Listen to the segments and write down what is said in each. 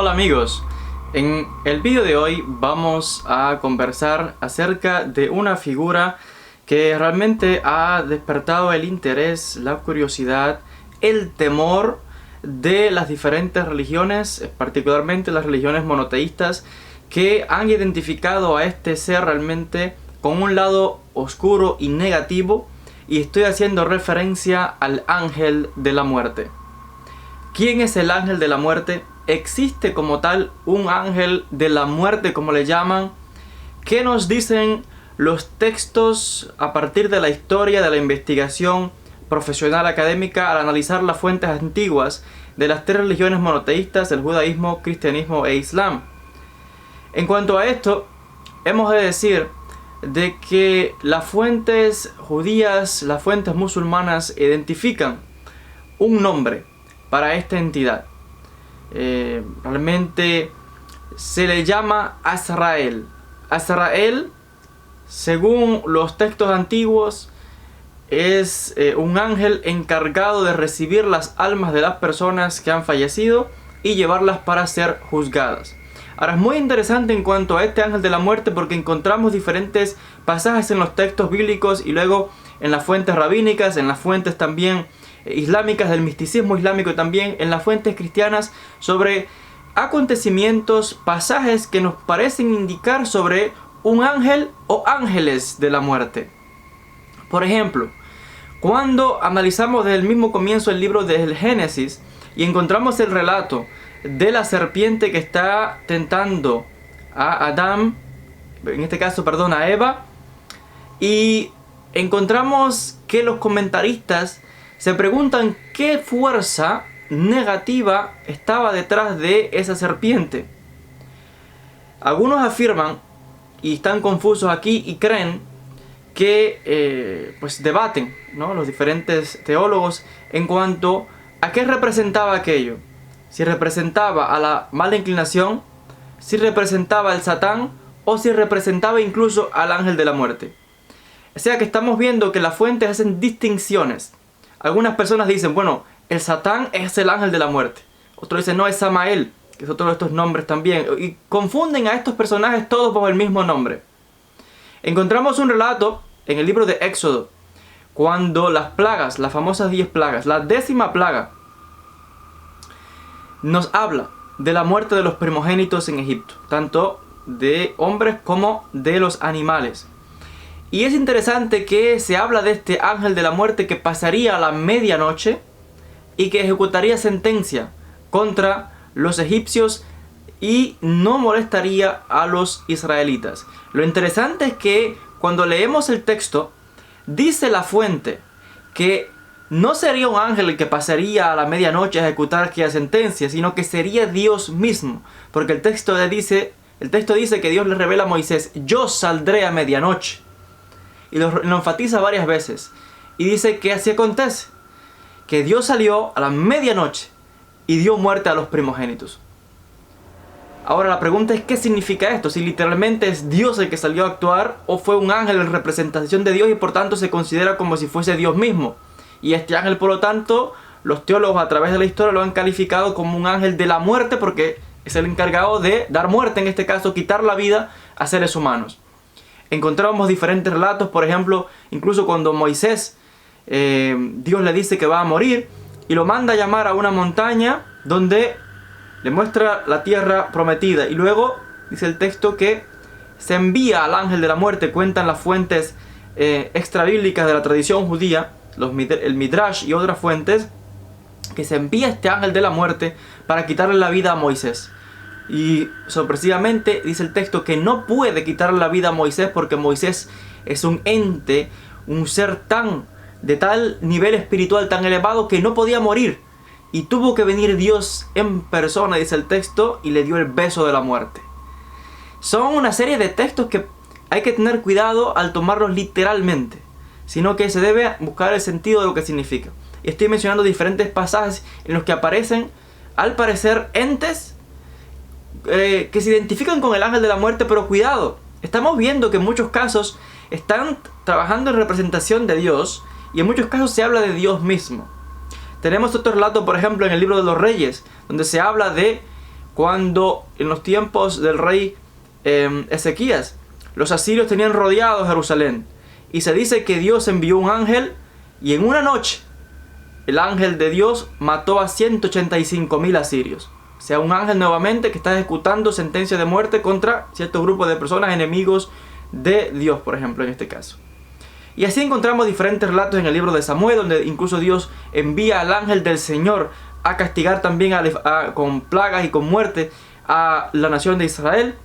Hola amigos, en el vídeo de hoy vamos a conversar acerca de una figura que realmente ha despertado el interés, la curiosidad, el temor de las diferentes religiones, particularmente las religiones monoteístas, que han identificado a este ser realmente con un lado oscuro y negativo, y estoy haciendo referencia al ángel de la muerte. ¿Quién es el ángel de la muerte? ¿Existe como tal un ángel de la muerte, como le llaman? ¿Qué nos dicen los textos a partir de la historia, de la investigación profesional académica, al analizar las fuentes antiguas de las tres religiones monoteístas, el judaísmo, cristianismo e islam? En cuanto a esto, hemos de decir de que las fuentes judías, las fuentes musulmanas identifican un nombre para esta entidad. Realmente se le llama Azrael. Azrael, según los textos antiguos, es un ángel encargado de recibir las almas de las personas que han fallecido y llevarlas para ser juzgadas. Ahora, es muy interesante en cuanto a este ángel de la muerte, porque encontramos diferentes pasajes en los textos bíblicos y luego en las fuentes rabínicas, en las fuentes también islámicas, del misticismo islámico, también en las fuentes cristianas, sobre acontecimientos, pasajes que nos parecen indicar sobre un ángel o ángeles de la muerte. Por ejemplo, cuando analizamos desde el mismo comienzo el libro del Génesis y encontramos el relato de la serpiente que está tentando a Adán, en este caso, a Eva, y encontramos que los comentaristas se preguntan qué fuerza negativa estaba detrás de esa serpiente. Algunos afirman, y están confusos aquí, y creen que debaten, ¿no?, los diferentes teólogos en cuanto a qué representaba aquello. Si representaba a la mala inclinación, si representaba al Satán, o si representaba incluso al ángel de la muerte. O sea que estamos viendo que las fuentes hacen distinciones. Algunas personas dicen, bueno, el Satán es el ángel de la muerte. Otros dicen, no, es Samael, que es otro de estos nombres también. Y confunden a estos personajes todos bajo el mismo nombre. Encontramos un relato en el libro de Éxodo, cuando las plagas, las famosas 10 plagas, la 10ª plaga, nos habla de la muerte de los primogénitos en Egipto, tanto de hombres como de los animales. Y es interesante que se habla de este ángel de la muerte que pasaría a la medianoche y que ejecutaría sentencia contra los egipcios y no molestaría a los israelitas. Lo interesante es que cuando leemos el texto, dice la fuente que no sería un ángel el que pasaría a la medianoche a ejecutar aquella sentencia, sino que sería Dios mismo, porque el texto dice que Dios le revela a Moisés: yo saldré a medianoche. Y lo enfatiza varias veces. Y dice que así acontece, que Dios salió a la medianoche y dio muerte a los primogénitos. Ahora la pregunta es, ¿qué significa esto? Si literalmente es Dios el que salió a actuar, o fue un ángel en representación de Dios y por tanto se considera como si fuese Dios mismo. Y este ángel, por lo tanto, los teólogos a través de la historia lo han calificado como un ángel de la muerte, porque es el encargado de dar muerte, en este caso quitar la vida a seres humanos. Encontramos diferentes relatos, por ejemplo, incluso cuando Moisés, Dios le dice que va a morir y lo manda a llamar a una montaña donde le muestra la tierra prometida. Y luego dice el texto que se envía al ángel de la muerte. Cuentan las fuentes extrabíblicas de la tradición judía, el Midrash y otras fuentes, que se envía este ángel de la muerte para quitarle la vida a Moisés. Y sorpresivamente dice el texto que no puede quitarle la vida a Moisés, porque Moisés es un ente, un ser de tal nivel espiritual tan elevado que no podía morir. Y tuvo que venir Dios en persona, dice el texto, y le dio el beso de la muerte. Son una serie de textos que hay que tener cuidado al tomarlos literalmente, sino que se debe buscar el sentido de lo que significa. Y estoy mencionando diferentes pasajes en los que aparecen, al parecer, entes que se identifican con el ángel de la muerte, pero cuidado, estamos viendo que en muchos casos están trabajando en representación de Dios, y en muchos casos se habla de Dios mismo. Tenemos otro relato, por ejemplo, en el libro de los Reyes, donde se habla de cuando en los tiempos del rey Ezequías, los asirios tenían rodeado Jerusalén. Y se dice que Dios envió un ángel y en una noche el ángel de Dios mató a 185,000 asirios. O sea, un ángel nuevamente que está ejecutando sentencia de muerte contra cierto grupo de personas enemigos de Dios, por ejemplo, en este caso. Y así encontramos diferentes relatos en el libro de Samuel, donde incluso Dios envía al ángel del Señor a castigar también con plagas y con muerte a la nación de Israel.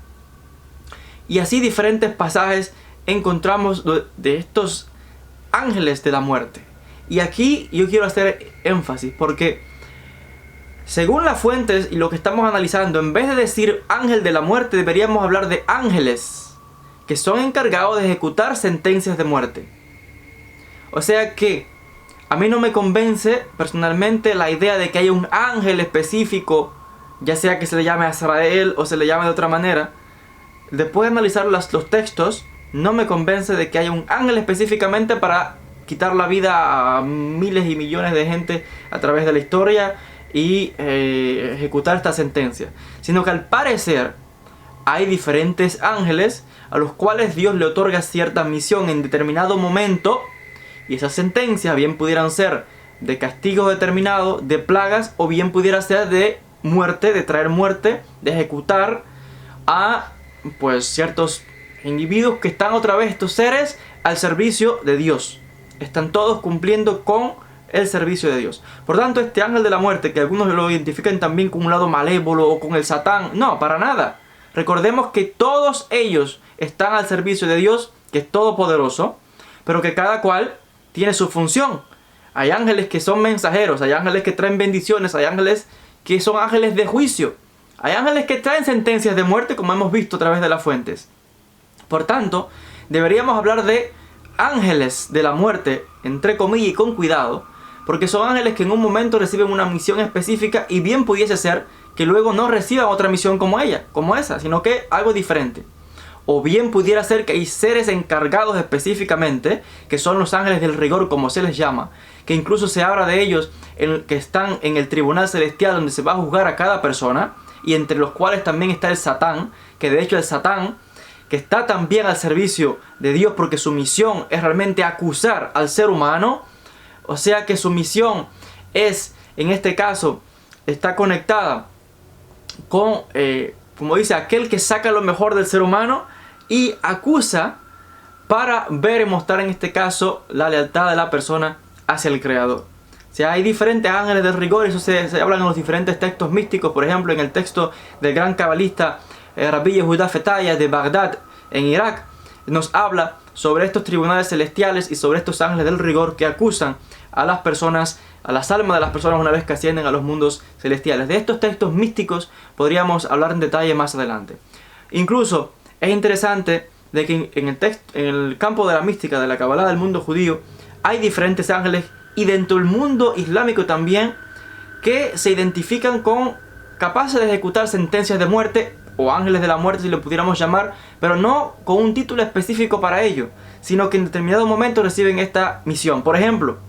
Y así diferentes pasajes encontramos de estos ángeles de la muerte. Y aquí yo quiero hacer énfasis porque según las fuentes y lo que estamos analizando, en vez de decir ángel de la muerte, deberíamos hablar de ángeles que son encargados de ejecutar sentencias de muerte. O sea que a mí no me convence personalmente la idea de que haya un ángel específico, ya sea que se le llame Azrael o se le llame de otra manera. Después de analizar los textos, no me convence de que haya un ángel específicamente para quitar la vida a miles y millones de gente a través de la historia y ejecutar esta sentencia, sino que al parecer hay diferentes ángeles a los cuales Dios le otorga cierta misión en determinado momento, y esas sentencias bien pudieran ser de castigo determinado, de plagas, o bien pudiera ser de muerte, de traer muerte, de ejecutar a pues ciertos individuos que están otra vez, estos seres, al servicio de Dios. Están todos cumpliendo con el servicio de Dios. Por tanto, este ángel de la muerte, que algunos lo identifican también con un lado malévolo o con el Satán, no, para nada. Recordemos que todos ellos están al servicio de Dios, que es todopoderoso, pero que cada cual tiene su función. Hay ángeles que son mensajeros, hay ángeles que traen bendiciones, hay ángeles que son ángeles de juicio, hay ángeles que traen sentencias de muerte, como hemos visto a través de las fuentes. Por tanto, deberíamos hablar de ángeles de la muerte, entre comillas y con cuidado, porque son ángeles que en un momento reciben una misión específica y bien pudiese ser que luego no reciban otra misión como esa, sino que algo diferente. O bien pudiera ser que hay seres encargados específicamente, que son los ángeles del rigor, como se les llama, que incluso se habla de ellos, que están en el tribunal celestial donde se va a juzgar a cada persona, y entre los cuales también está el Satán, que de hecho el Satán, que está también al servicio de Dios porque su misión es realmente acusar al ser humano. O sea que su misión es, en este caso, está conectada con, como dice, aquel que saca lo mejor del ser humano y acusa para ver y mostrar en este caso la lealtad de la persona hacia el Creador. O sea, hay diferentes ángeles del rigor, eso se habla en los diferentes textos místicos. Por ejemplo, en el texto del gran cabalista Rabbi Yehuda Fetaya de Bagdad, en Irak, nos habla sobre estos tribunales celestiales y sobre estos ángeles del rigor que acusan a las personas, a las almas de las personas una vez que ascienden a los mundos celestiales. De estos textos místicos podríamos hablar en detalle más adelante. Incluso es interesante de que en el campo de la mística, de la Kabbalah del mundo judío, hay diferentes ángeles, y dentro del mundo islámico también, que se identifican con capaces de ejecutar sentencias de muerte, o ángeles de la muerte si lo pudiéramos llamar, pero no con un título específico para ello, sino que en determinado momento reciben esta misión. Por ejemplo,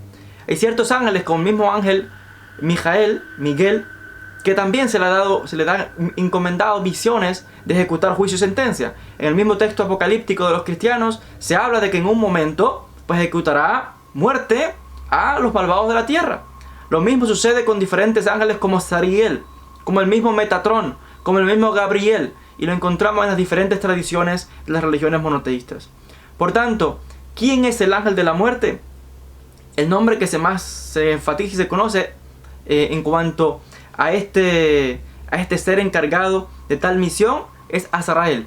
hay ciertos ángeles como el mismo ángel Miguel, que también se le dan encomendado visiones de ejecutar juicio y sentencia. En el mismo texto apocalíptico de los cristianos se habla de que en un momento pues ejecutará muerte a los malvados de la tierra. Lo mismo sucede con diferentes ángeles como Sariel, como el mismo Metatrón, como el mismo Gabriel, y lo encontramos en las diferentes tradiciones de las religiones monoteístas. Por tanto, ¿quién es el ángel de la muerte? El nombre que más se enfatiza y se conoce en cuanto a este ser encargado de tal misión es Azrael.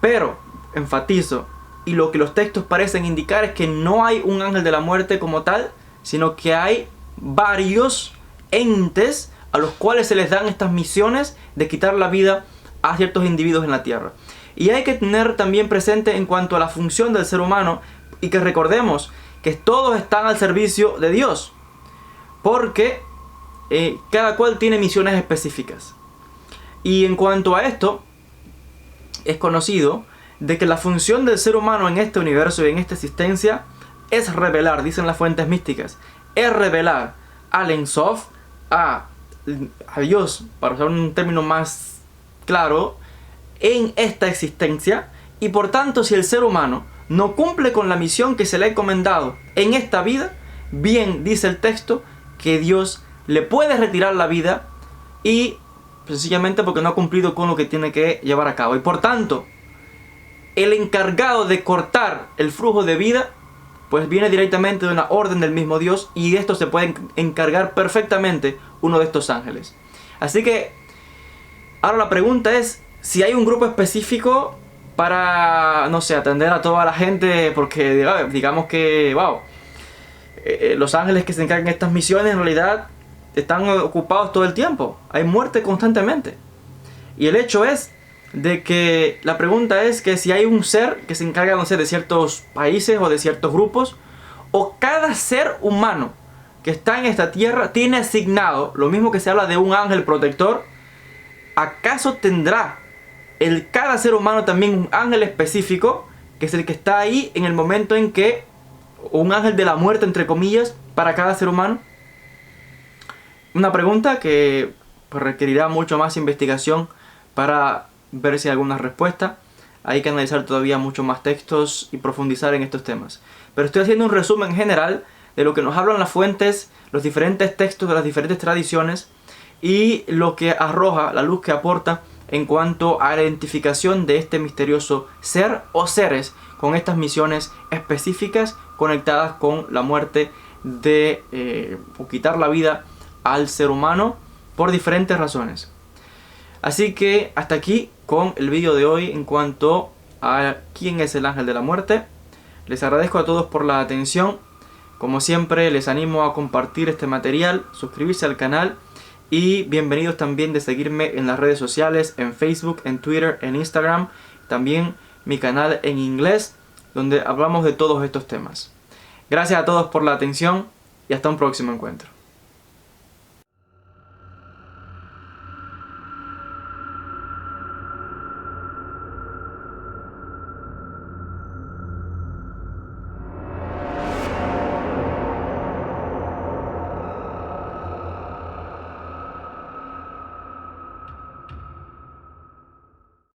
Pero, enfatizo, y lo que los textos parecen indicar es que no hay un ángel de la muerte como tal, sino que hay varios entes a los cuales se les dan estas misiones de quitar la vida a ciertos individuos en la tierra. Y hay que tener también presente en cuanto a la función del ser humano, y que recordemos que todos están al servicio de Dios, porque cada cual tiene misiones específicas. Y en cuanto a esto, es conocido de que la función del ser humano en este universo y en esta existencia es revelar, dicen las fuentes místicas, es revelar al Ensof, a a Dios, para usar un término más claro, en esta existencia, y por tanto si el ser humano no cumple con la misión que se le ha encomendado en esta vida, bien dice el texto que Dios le puede retirar la vida y sencillamente porque no ha cumplido con lo que tiene que llevar a cabo. Y por tanto, el encargado de cortar el flujo de vida, pues viene directamente de una orden del mismo Dios, y de esto se puede encargar perfectamente uno de estos ángeles. Así que ahora la pregunta es si hay un grupo específico para, no sé, atender a toda la gente, porque digamos que, wow, los ángeles que se encargan de estas misiones en realidad están ocupados todo el tiempo. Hay muerte constantemente. Y el hecho es de que la pregunta es que si hay un ser que se encarga, no sé, de ciertos países o de ciertos grupos, o cada ser humano que está en esta tierra tiene asignado, lo mismo que se habla de un ángel protector, ¿acaso tendrá cada ser humano también un ángel específico, que es el que está ahí en el momento en que, un ángel de la muerte entre comillas, para cada ser humano? Una pregunta que pues requerirá mucho más investigación para ver si hay alguna respuesta. Hay que analizar todavía mucho más textos y profundizar en estos temas. Pero estoy haciendo un resumen general de lo que nos hablan las fuentes, los diferentes textos de las diferentes tradiciones y lo que arroja, la luz que aporta en cuanto a la identificación de este misterioso ser o seres con estas misiones específicas conectadas con la muerte o quitar la vida al ser humano por diferentes razones. Así que hasta aquí con el vídeo de hoy en cuanto a quién es el ángel de la muerte. Les agradezco a todos por la atención. Como siempre, les animo a compartir este material, suscribirse al canal y bienvenidos también de seguirme en las redes sociales, en Facebook, en Twitter, en Instagram, también mi canal en inglés, donde hablamos de todos estos temas. Gracias a todos por la atención y hasta un próximo encuentro.